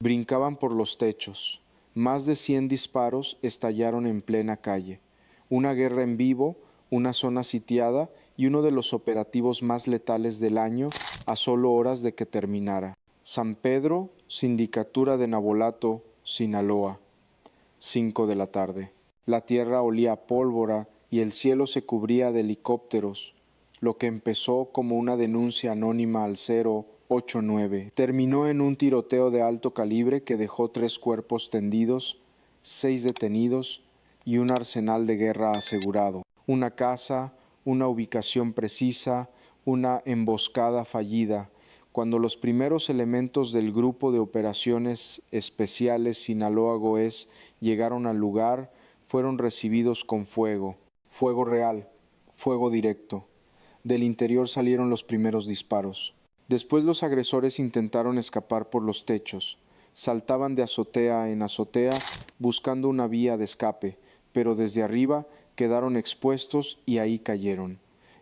Brincaban por los techos. Más de 100 disparos estallaron en plena calle. Una guerra en vivo, una zona sitiada y uno de los operativos más letales del año a solo horas de que terminara. San Pedro, Sindicatura de Navolato, Sinaloa. 5 de la tarde. La tierra olía a pólvora y el cielo se cubría de helicópteros. Lo que empezó como una denuncia anónima al 089 terminó en un tiroteo de alto calibre que dejó 3 cuerpos tendidos, 6 detenidos y un arsenal de guerra asegurado. Una casa, una ubicación precisa, una emboscada fallida. Cuando los primeros elementos del Grupo de Operaciones Especiales Sinaloa Goes llegaron al lugar, fueron recibidos con fuego. Fuego real, fuego directo. Del interior salieron los primeros disparos. Después los agresores intentaron escapar por los techos. Saltaban de azotea en azotea buscando una vía de escape, pero desde arriba quedaron expuestos y ahí cayeron.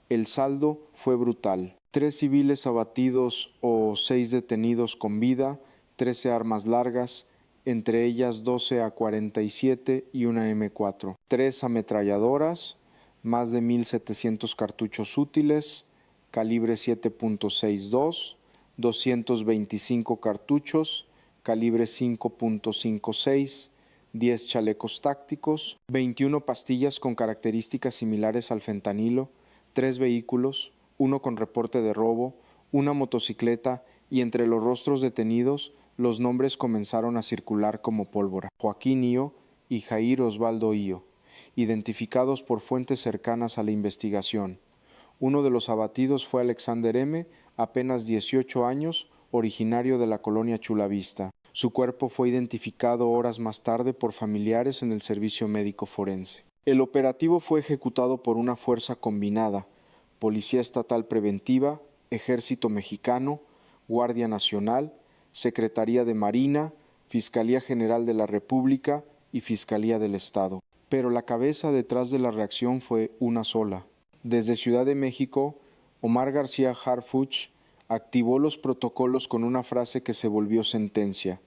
El saldo fue brutal. 3 civiles abatidos o 6 detenidos con vida, 13 armas largas, entre ellas 12 AK-47 y una M4, 3 ametralladoras, más de 1,700 cartuchos útiles, calibre 7.62, 225 cartuchos, calibre 5.56, 10 chalecos tácticos, 21 pastillas con características similares al fentanilo, 3 vehículos, uno con reporte de robo, una motocicleta y entre los rostros detenidos los nombres comenzaron a circular como pólvora. Joaquín Io y Jair Osvaldo Io, identificados por fuentes cercanas a la investigación. Uno de los abatidos fue Alexander M., apenas 18 años, originario de la colonia Chulavista. Su cuerpo fue identificado horas más tarde por familiares en el servicio médico forense. El operativo fue ejecutado por una fuerza combinada: Policía Estatal Preventiva, Ejército Mexicano, Guardia Nacional, Secretaría de Marina, Fiscalía General de la República y Fiscalía del Estado. Pero la cabeza detrás de la reacción fue una sola. Desde Ciudad de México, Omar García Harfuch activó los protocolos con una frase que se volvió sentencia: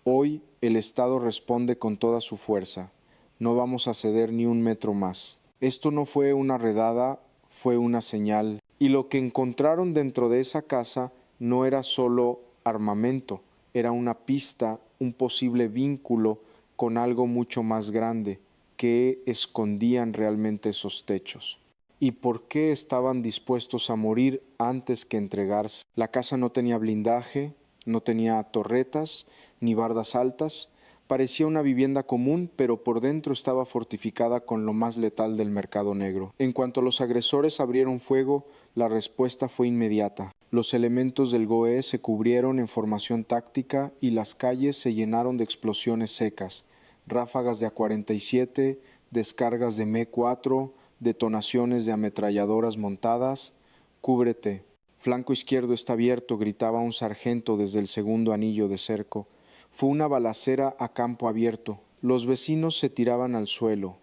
hoy el Estado responde con toda su fuerza. No vamos a ceder ni un metro más. Esto no fue una redada, fue una señal. Y lo que encontraron dentro de esa casa no era solo armamento, era una pista, un posible vínculo con algo mucho más grande. ¿Qué escondían realmente esos techos? ¿Y por qué estaban dispuestos a morir antes que entregarse? La casa no tenía blindaje, no tenía torretas ni bardas altas. Parecía una vivienda común, pero por dentro estaba fortificada con lo más letal del mercado negro. En cuanto los agresores abrieron fuego, la respuesta fue inmediata. Los elementos del GOE se cubrieron en formación táctica y las calles se llenaron de explosiones secas, ráfagas de AK-47, descargas de M4, detonaciones de ametralladoras montadas. «Cúbrete. Flanco izquierdo está abierto», gritaba un sargento desde el segundo anillo de cerco. Fue una balacera a campo abierto. Los vecinos se tiraban al suelo.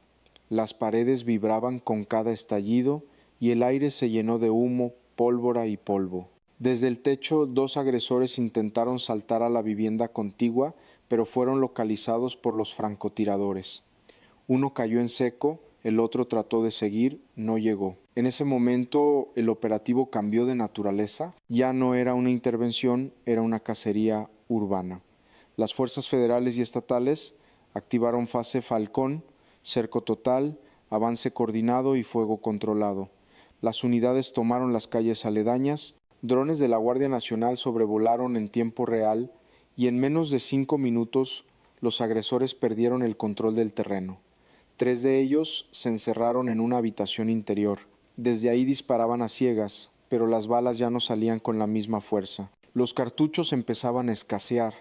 Las paredes vibraban con cada estallido y el aire se llenó de humo, pólvora y polvo. Desde el techo, 2 agresores intentaron saltar a la vivienda contigua, pero fueron localizados por los francotiradores. Uno cayó en seco, el otro trató de seguir, no llegó. En ese momento el operativo cambió de naturaleza. Ya no era una intervención, era una cacería urbana. Las fuerzas federales y estatales activaron fase Falcón, cerco total, avance coordinado y fuego controlado. Las unidades tomaron las calles aledañas, drones de la Guardia Nacional sobrevolaron en tiempo real y en menos de 5 minutos los agresores perdieron el control del terreno. 3 de ellos se encerraron en una habitación interior. Desde ahí disparaban a ciegas, pero las balas ya no salían con la misma fuerza. Los cartuchos empezaban a escasear.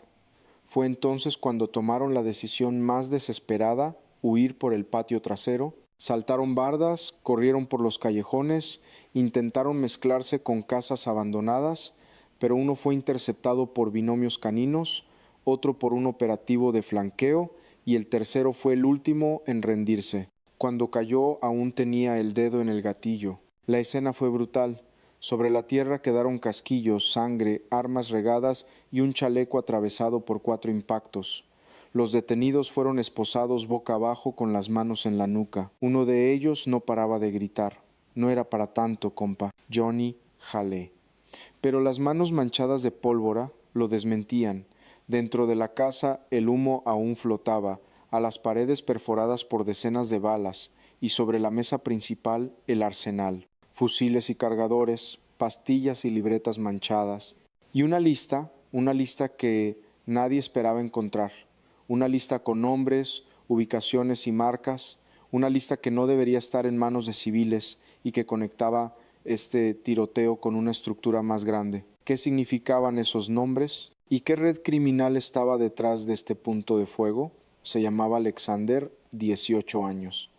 Fue entonces cuando tomaron la decisión más desesperada: huir por el patio trasero. Saltaron bardas, corrieron por los callejones, intentaron mezclarse con casas abandonadas, pero uno fue interceptado por binomios caninos, otro por un operativo de flanqueo y el tercero fue el último en rendirse. Cuando cayó aún tenía el dedo en el gatillo. La escena fue brutal. Sobre la tierra quedaron casquillos, sangre, armas regadas y un chaleco atravesado por 4 impactos. Los detenidos fueron esposados boca abajo con las manos en la nuca. Uno de ellos no paraba de gritar. No era para tanto, compa. Johnny Jalé. Pero las manos manchadas de pólvora lo desmentían. Dentro de la casa el humo aún flotaba, a las paredes perforadas por decenas de balas, y sobre la mesa principal el arsenal. Fusiles y cargadores, pastillas y libretas manchadas. Y una lista que nadie esperaba encontrar. Una lista con nombres, ubicaciones y marcas. Una lista que no debería estar en manos de civiles y que conectaba este tiroteo con una estructura más grande. ¿Qué significaban esos nombres? ¿Y qué red criminal estaba detrás de este punto de fuego? Se llamaba Alexander, 18 años.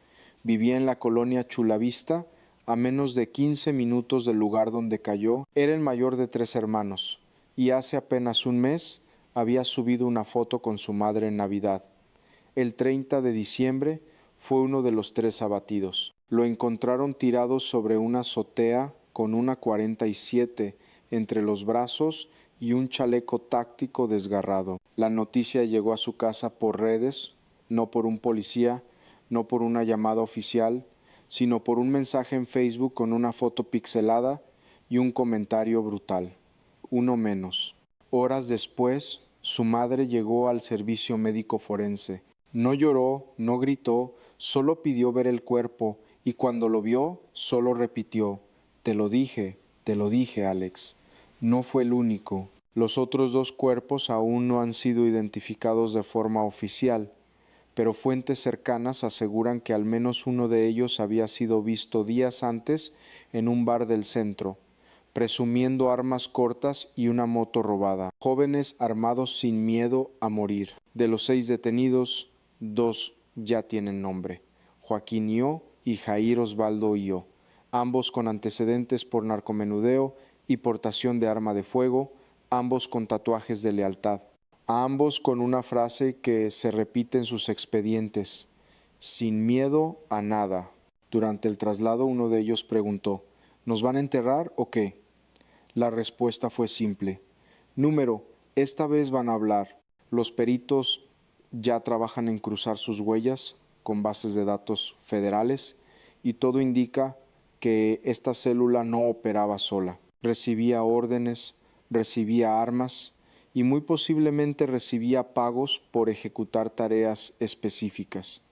Vivía en la colonia Chulavista, a menos de 15 minutos del lugar donde cayó. Era el mayor de 3 hermanos, y hace apenas un mes había subido una foto con su madre en Navidad. El 30 de diciembre fue uno de los 3 abatidos. Lo encontraron tirado sobre una azotea con una 47 entre los brazos y un chaleco táctico desgarrado. La noticia llegó a su casa por redes, no por un policía, no por una llamada oficial, sino por un mensaje en Facebook con una foto pixelada y un comentario brutal. Uno menos. Horas después, su madre llegó al servicio médico forense. No lloró, no gritó, solo pidió ver el cuerpo, y cuando lo vio, solo repitió: te lo dije, Alex. No fue el único. Los otros 2 cuerpos aún no han sido identificados de forma oficial, pero fuentes cercanas aseguran que al menos uno de ellos había sido visto días antes en un bar del centro, presumiendo armas cortas y una moto robada. Jóvenes armados sin miedo a morir. De los 6 detenidos, 2 ya tienen nombre: Joaquín Io y Jair Osvaldo Io, ambos con antecedentes por narcomenudeo y portación de arma de fuego, ambos con tatuajes de lealtad, a ambos con una frase que se repite en sus expedientes: sin miedo a nada. Durante el traslado uno de ellos preguntó: ¿nos van a enterrar o qué? La respuesta fue simple: número, esta vez van a hablar. Los peritos ya trabajan en cruzar sus huellas con bases de datos federales y todo indica que esta célula no operaba sola. Recibía órdenes, recibía armas y muy posiblemente recibía pagos por ejecutar tareas específicas.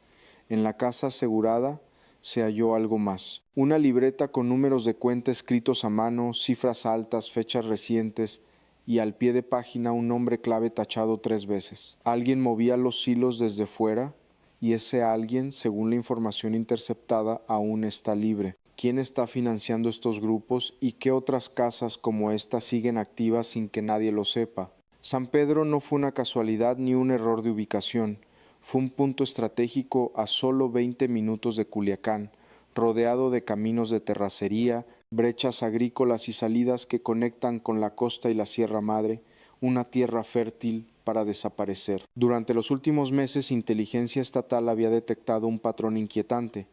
En la casa asegurada se halló algo más: una libreta con números de cuenta escritos a mano, cifras altas, fechas recientes y al pie de página un nombre clave tachado 3 veces. Alguien movía los hilos desde fuera y ese alguien, según la información interceptada, aún está libre. ¿Quién está financiando estos grupos y qué otras casas como esta siguen activas sin que nadie lo sepa? San Pedro no fue una casualidad ni un error de ubicación. Fue un punto estratégico a solo 20 minutos de Culiacán, rodeado de caminos de terracería, brechas agrícolas y salidas que conectan con la costa y la Sierra Madre, una tierra fértil para desaparecer. Durante los últimos meses, inteligencia estatal había detectado un patrón inquietante: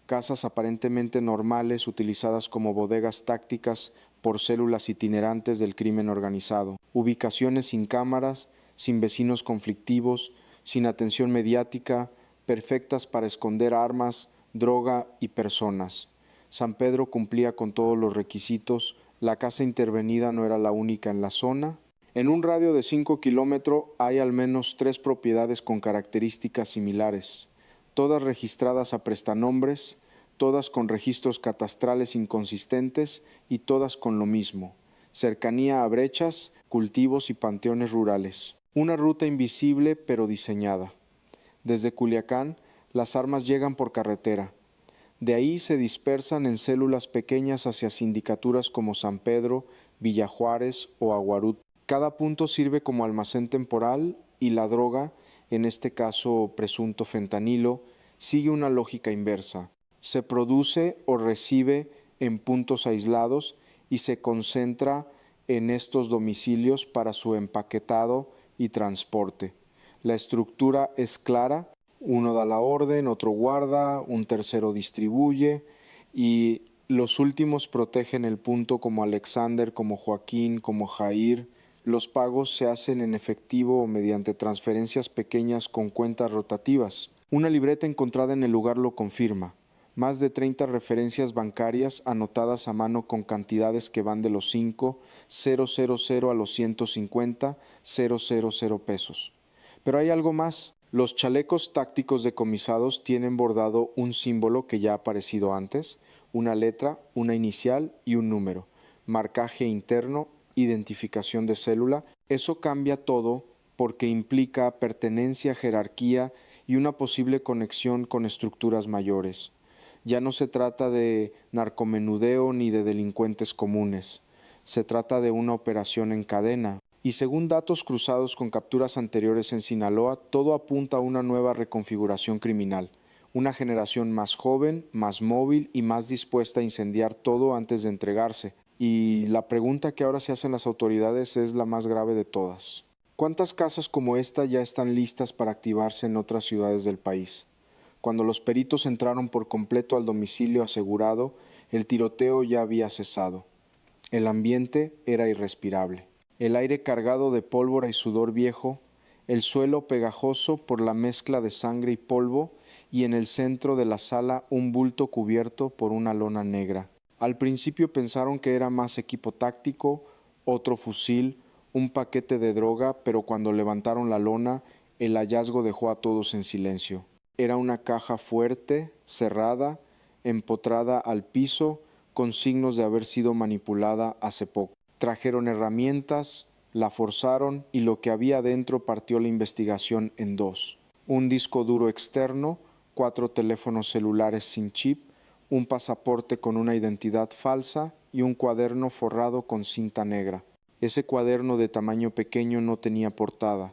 casas aparentemente normales utilizadas como bodegas tácticas por células itinerantes del crimen organizado, ubicaciones sin cámaras, sin vecinos conflictivos, sin atención mediática, perfectas para esconder armas, droga y personas. San Pedro cumplía con todos los requisitos. La casa intervenida no era la única en la zona. En un radio de 5 kilómetros hay al menos 3 propiedades con características similares, todas registradas a prestanombres, todas con registros catastrales inconsistentes y todas con lo mismo: cercanía a brechas, cultivos y panteones rurales. Una ruta invisible pero diseñada. Desde Culiacán, las armas llegan por carretera. De ahí se dispersan en células pequeñas hacia sindicaturas como San Pedro, Villa Juárez o Aguarut. Cada punto sirve como almacén temporal y la droga, en este caso presunto fentanilo, sigue una lógica inversa. Se produce o recibe en puntos aislados y se concentra en estos domicilios para su empaquetado y transporte. La estructura es clara: uno da la orden, otro guarda, un tercero distribuye, y Los últimos protegen el punto como Alexander, como Joaquín, como Jair. Los pagos se hacen en efectivo o mediante transferencias pequeñas con cuentas rotativas. Una libreta encontrada en el lugar lo confirma. Más de 30 referencias bancarias anotadas a mano con cantidades que van de los 5,000 a los 150,000 pesos. Pero hay algo más. Los chalecos tácticos decomisados tienen bordado un símbolo que ya ha aparecido antes, una letra, una inicial y un número, marcaje interno, identificación de célula. Eso cambia todo porque implica pertenencia, jerarquía y una posible conexión con estructuras mayores. Ya no se trata de narcomenudeo ni de delincuentes comunes. Se trata de una operación en cadena. Y según datos cruzados con capturas anteriores en Sinaloa, todo apunta a una nueva reconfiguración criminal. Una generación más joven, más móvil y más dispuesta a incendiar todo antes de entregarse. Y la pregunta que ahora se hacen las autoridades es la más grave de todas. ¿Cuántas casas como esta ya están listas para activarse en otras ciudades del país? Cuando los peritos entraron por completo al domicilio asegurado, el tiroteo ya había cesado. El ambiente era irrespirable. El aire cargado de pólvora y sudor viejo, el suelo pegajoso por la mezcla de sangre y polvo, y en el centro de la sala un bulto cubierto por una lona negra. Al principio pensaron que era más equipo táctico, otro fusil, un paquete de droga, pero cuando levantaron la lona, el hallazgo dejó a todos en silencio. Era una caja fuerte, cerrada, empotrada al piso, con signos de haber sido manipulada hace poco. Trajeron herramientas, la forzaron y lo que había dentro partió la investigación en dos. Un disco duro externo, 4 teléfonos celulares sin chip, un pasaporte con una identidad falsa y un cuaderno forrado con cinta negra. Ese cuaderno de tamaño pequeño no tenía portada,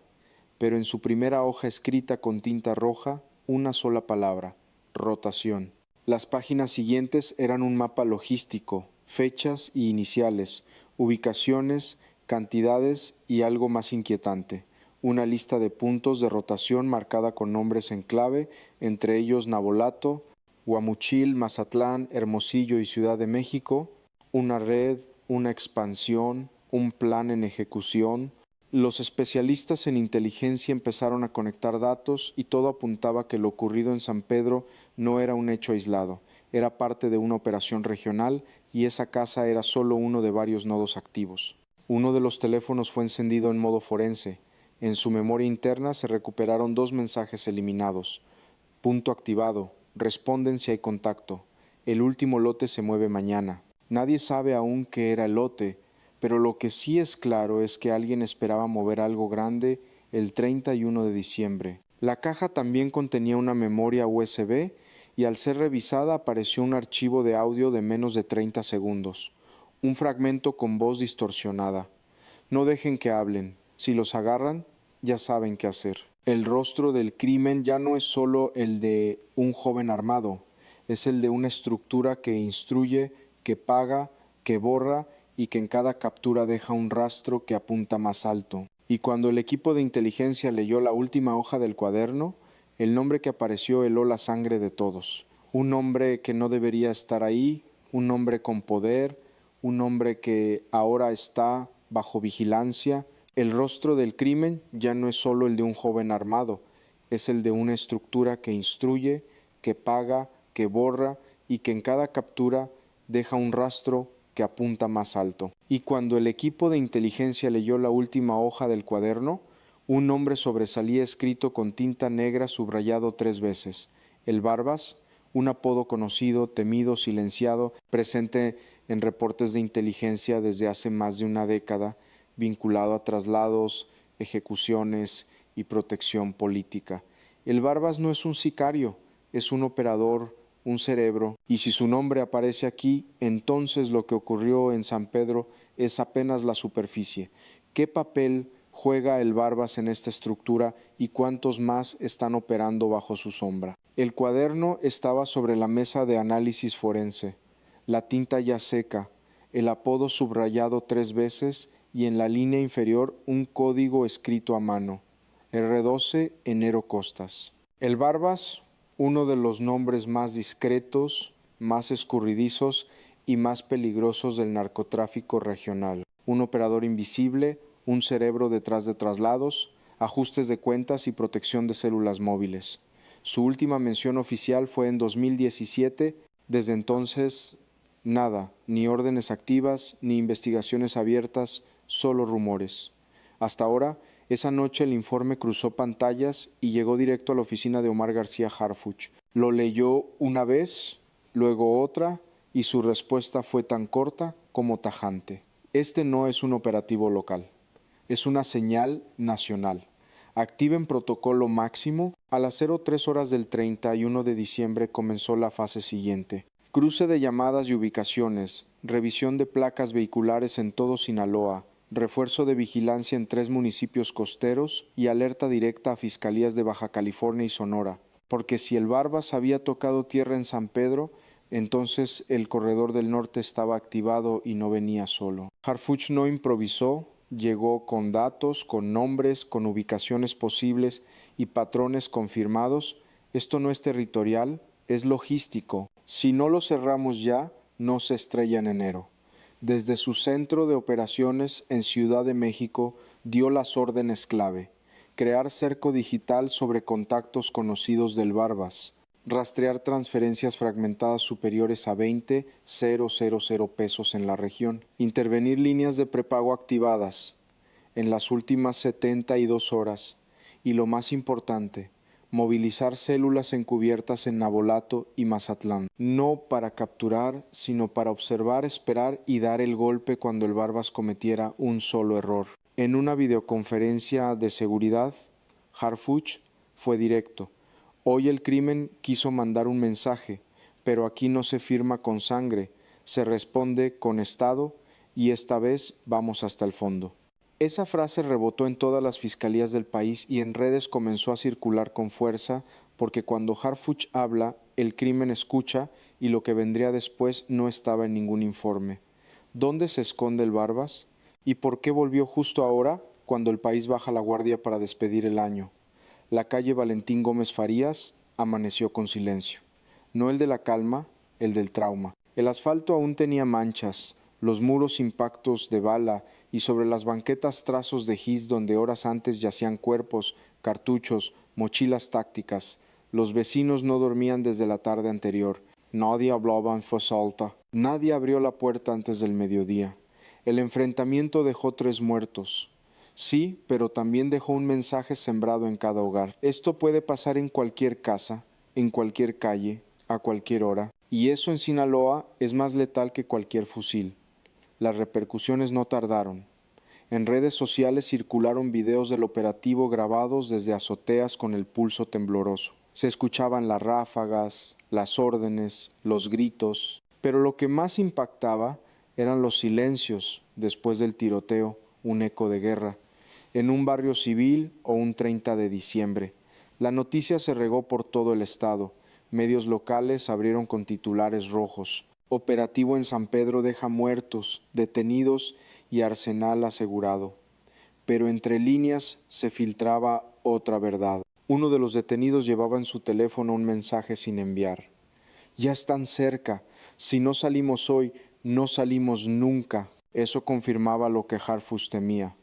pero en su primera hoja escrita con tinta roja, una sola palabra: rotación. Las páginas siguientes eran un mapa logístico, fechas y iniciales, ubicaciones, cantidades y algo más inquietante, una lista de puntos de rotación marcada con nombres en clave, entre ellos Navolato, Guamuchil, Mazatlán, Hermosillo y Ciudad de México, una red, una expansión, un plan en ejecución. Los especialistas en inteligencia empezaron a conectar datos y todo apuntaba que lo ocurrido en San Pedro no era un hecho aislado, era parte de una operación regional y esa casa era solo uno de varios nodos activos. Uno de los teléfonos fue encendido en modo forense. En su memoria interna se recuperaron 2 mensajes eliminados. Punto activado. Responden si hay contacto. El último lote se mueve mañana. Nadie sabe aún qué era el lote, pero lo que sí es claro es que alguien esperaba mover algo grande el 31 de diciembre. La caja también contenía una memoria USB y al ser revisada apareció un archivo de audio de menos de 30 segundos. Un fragmento con voz distorsionada. No dejen que hablen. Si los agarran, ya saben qué hacer. El rostro del crimen ya no es solo el de un joven armado, es el de una estructura que instruye, que paga, que borra y que en cada captura deja un rastro que apunta más alto. Y cuando el equipo de inteligencia leyó la última hoja del cuaderno, el nombre que apareció heló la sangre de todos. Un hombre que no debería estar ahí, un hombre con poder, un hombre que ahora está bajo vigilancia. El rostro del crimen ya no es solo el de un joven armado, es el de una estructura que instruye, que paga, que borra y que en cada captura deja un rastro que apunta más alto. Y cuando el equipo de inteligencia leyó la última hoja del cuaderno, un nombre sobresalía escrito con tinta negra subrayado 3 veces. El Barbas, un apodo conocido, temido, silenciado, presente en reportes de inteligencia desde hace más de una década, vinculado a traslados, ejecuciones y protección política. El Barbas no es un sicario, es un operador, un cerebro, y si su nombre aparece aquí, entonces lo que ocurrió en San Pedro es apenas la superficie. ¿Qué papel juega el Barbas en esta estructura y cuántos más están operando bajo su sombra? El cuaderno estaba sobre la mesa de análisis forense, la tinta ya seca, el apodo subrayado 3 veces y en la línea inferior un código escrito a mano: R12 Enero Costas. El Barbas, uno de los nombres más discretos, más escurridizos y más peligrosos del narcotráfico regional. Un operador invisible, un cerebro detrás de traslados, ajustes de cuentas y protección de células móviles. Su última mención oficial fue en 2017. Desde entonces, nada, ni órdenes activas, ni investigaciones abiertas, solo rumores. Hasta ahora, esa noche el informe cruzó pantallas y llegó directo a la oficina de Omar García Harfuch. Lo leyó una vez, luego otra, y su respuesta fue tan corta como tajante. Este no es un operativo local, es una señal nacional. Activen protocolo máximo. A las 03 horas del 31 de diciembre comenzó la fase siguiente. Cruce de llamadas y ubicaciones, revisión de placas vehiculares en todo Sinaloa, refuerzo de vigilancia en 3 municipios costeros y alerta directa a fiscalías de Baja California y Sonora. Porque si el Barbas había tocado tierra en San Pedro, entonces el corredor del norte estaba activado y no venía solo. Harfuch no improvisó, llegó con datos, con nombres, con ubicaciones posibles y patrones confirmados. Esto no es territorial, es logístico. Si no lo cerramos ya, no se estrella en enero. Desde su centro de operaciones en Ciudad de México dio las órdenes clave: crear cerco digital sobre contactos conocidos del Barbas, rastrear transferencias fragmentadas superiores a 20,000 pesos en la región, intervenir líneas de prepago activadas en las últimas 72 horas y, lo más importante, movilizar células encubiertas en Navolato y Mazatlán, no para capturar, sino para observar, esperar y dar el golpe cuando el Barbas cometiera un solo error. En una videoconferencia de seguridad, Harfuch fue directo. Hoy el crimen quiso mandar un mensaje, pero aquí no se firma con sangre, se responde con Estado y esta vez vamos hasta el fondo. Esa frase rebotó en todas las fiscalías del país y en redes comenzó a circular con fuerza, porque cuando Harfuch habla, el crimen escucha y lo que vendría después no estaba en ningún informe. ¿Dónde se esconde el Barbas? ¿Y por qué volvió justo ahora, cuando el país baja la guardia para despedir el año? La calle Valentín Gómez Farías amaneció con silencio. No el de la calma, el del trauma. El asfalto aún tenía manchas, los muros impactos de bala y sobre las banquetas trazos de gis donde horas antes yacían cuerpos, cartuchos, mochilas tácticas. Los vecinos no dormían desde la tarde anterior. Nadie hablaba en voz alta. Nadie abrió la puerta antes del mediodía. El enfrentamiento dejó 3 muertos. Sí, pero también dejó un mensaje sembrado en cada hogar. Esto puede pasar en cualquier casa, en cualquier calle, a cualquier hora. Y eso en Sinaloa es más letal que cualquier fusil. Las repercusiones no tardaron. En redes sociales circularon videos del operativo grabados desde azoteas con el pulso tembloroso. Se escuchaban las ráfagas, las órdenes, los gritos, pero lo que más impactaba eran los silencios después del tiroteo, un eco de guerra, en un barrio civil o un 30 de diciembre. La noticia se regó por todo el estado. Medios locales abrieron con titulares rojos. Operativo en San Pedro deja muertos, detenidos y arsenal asegurado. Pero entre líneas se filtraba otra verdad. Uno de los detenidos llevaba en su teléfono un mensaje sin enviar. Ya están cerca. Si no salimos hoy, no salimos nunca. Eso confirmaba lo que Harfuch temía.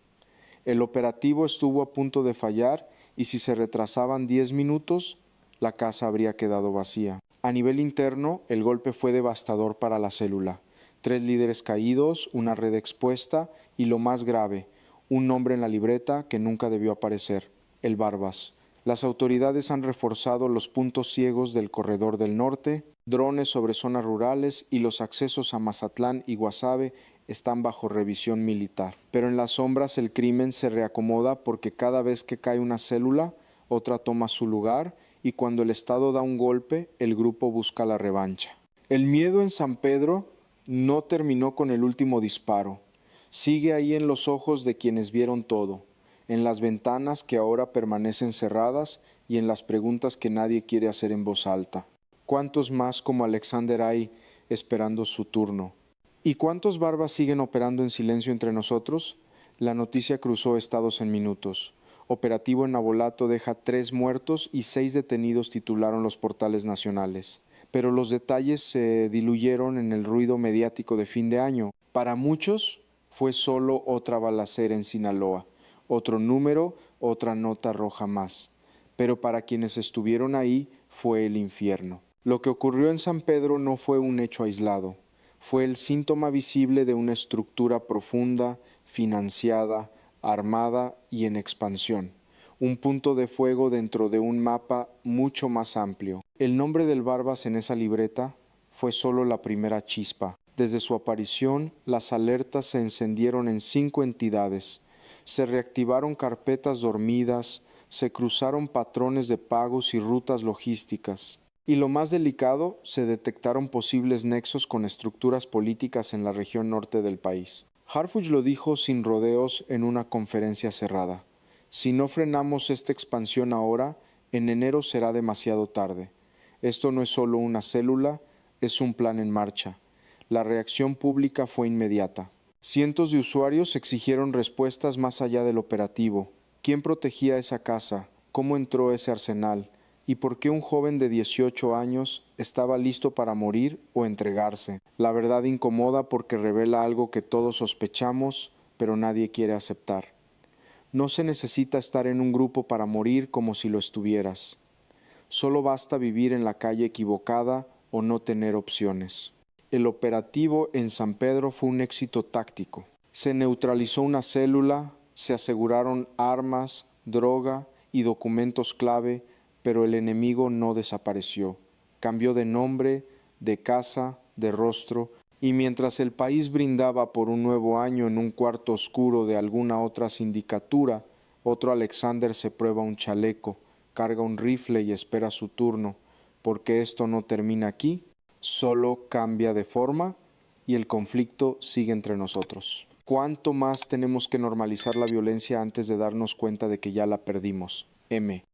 El operativo estuvo a punto de fallar y si se retrasaban 10 minutos, la casa habría quedado vacía. A nivel interno, el golpe fue devastador para la célula. 3 líderes caídos, una red expuesta y, lo más grave, un nombre en la libreta que nunca debió aparecer: el Barbas. Las autoridades han reforzado los puntos ciegos del corredor del norte, drones sobre zonas rurales y los accesos a Mazatlán y Guasave están bajo revisión militar. Pero en las sombras el crimen se reacomoda porque cada vez que cae una célula, otra toma su lugar y cuando el Estado da un golpe, el grupo busca la revancha. El miedo en San Pedro no terminó con el último disparo. Sigue ahí en los ojos de quienes vieron todo, en las ventanas que ahora permanecen cerradas y en las preguntas que nadie quiere hacer en voz alta. ¿Cuántos más como Alexander hay esperando su turno? ¿Y cuántos Barbas siguen operando en silencio entre nosotros? La noticia cruzó estados en minutos. Operativo en Navolato deja 3 muertos y 6 detenidos, titularon los portales nacionales. pero los detalles se diluyeron en el ruido mediático de fin de año. Para muchos fue solo otra balacera en Sinaloa, otro número, otra nota roja más. Pero para quienes estuvieron ahí fue el infierno. Lo que ocurrió en San Pedro no fue un hecho aislado, fue el síntoma visible de una estructura profunda, financiada, armada y en expansión, un punto de fuego dentro de un mapa mucho más amplio. El nombre del Barbas en esa libreta fue solo la primera chispa. Desde su aparición, las alertas se encendieron en 5 entidades, se reactivaron carpetas dormidas, se cruzaron patrones de pagos y rutas logísticas. Y lo más delicado, se detectaron posibles nexos con estructuras políticas en la región norte del país. Harfuch lo dijo sin rodeos en una conferencia cerrada. Si no frenamos esta expansión ahora, en enero será demasiado tarde. Esto no es solo una célula, es un plan en marcha. La reacción pública fue inmediata. Cientos de usuarios exigieron respuestas más allá del operativo. ¿Quién protegía esa casa? ¿Cómo entró ese arsenal? ¿Y por qué un joven de 18 años estaba listo para morir o entregarse? La verdad incomoda porque revela algo que todos sospechamos, pero nadie quiere aceptar. No se necesita estar en un grupo para morir como si lo estuvieras. Solo basta vivir en la calle equivocada o no tener opciones. El operativo en San Pedro fue un éxito táctico. Se neutralizó una célula, se aseguraron armas, droga y documentos clave, pero el enemigo no desapareció. Cambió de nombre, de casa, de rostro, y mientras el país brindaba por un nuevo año en un cuarto oscuro de alguna otra sindicatura, otro Alexander se prueba un chaleco, carga un rifle y espera su turno, porque esto no termina aquí, solo cambia de forma y el conflicto sigue entre nosotros. ¿Cuánto más tenemos que normalizar la violencia antes de darnos cuenta de que ya la perdimos? M.